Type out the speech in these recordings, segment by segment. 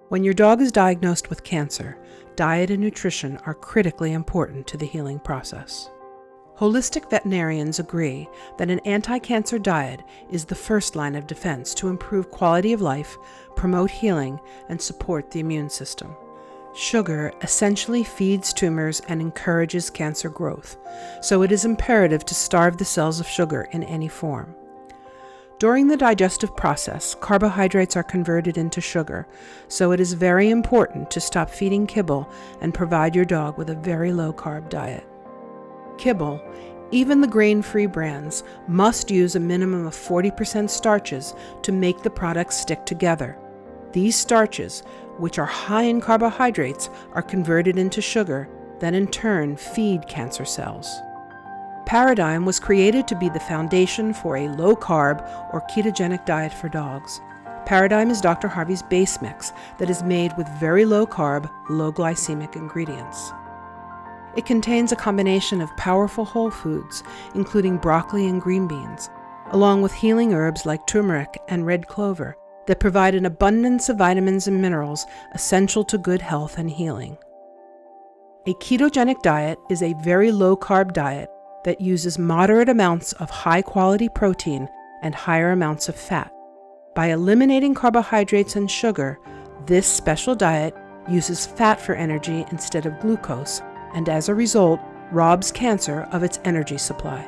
When your dog is diagnosed with cancer, diet and nutrition are critically important to the healing process. Holistic veterinarians agree that an anti-cancer diet is the first line of defense to improve quality of life, promote healing, and support the immune system. Sugar essentially feeds tumors and encourages cancer growth, so it is imperative to starve the cells of sugar in any form. During the digestive process, carbohydrates are converted into sugar, so it is very important to stop feeding kibble and provide your dog with a very low-carb diet. Kibble, even the grain-free brands, must use a minimum of 40% starches to make the products stick together. These starches, which are high in carbohydrates, are converted into sugar, that in turn feed cancer cells. Paradigm was created to be the foundation for a low-carb or ketogenic diet for dogs. Paradigm is Dr. Harvey's base mix that is made with very low-carb, low-glycemic ingredients. It contains a combination of powerful whole foods, including broccoli and green beans, along with healing herbs like turmeric and red clover, that provide an abundance of vitamins and minerals essential to good health and healing. A ketogenic diet is a very low-carb diet that uses moderate amounts of high-quality protein and higher amounts of fat. By eliminating carbohydrates and sugar, this special diet uses fat for energy instead of glucose, and as a result, robs cancer of its energy supply.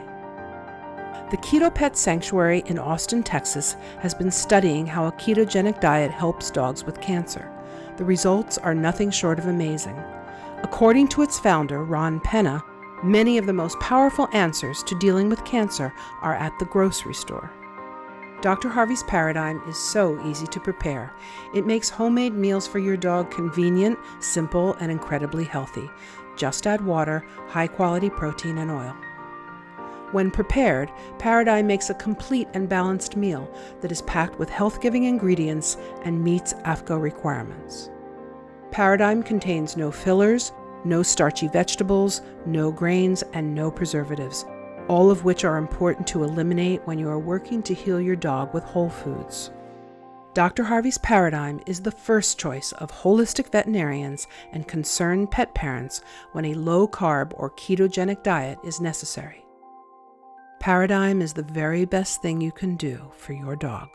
The Keto Pet Sanctuary in Austin, Texas, has been studying how a ketogenic diet helps dogs with cancer. The results are nothing short of amazing. According to its founder, Ron Penna, many of the most powerful answers to dealing with cancer are at the grocery store. Dr. Harvey's Paradigm is so easy to prepare. It makes homemade meals for your dog convenient, simple, and incredibly healthy. Just add water, high-quality protein, and oil. When prepared, Paradigm makes a complete and balanced meal that is packed with health-giving ingredients and meets AAFCO requirements. Paradigm contains no fillers, no starchy vegetables, no grains, and no preservatives, all of which are important to eliminate when you are working to heal your dog with whole foods. Dr. Harvey's Paradigm is the first choice of holistic veterinarians and concerned pet parents when a low-carb or ketogenic diet is necessary. Paradigm is the very best thing you can do for your dog.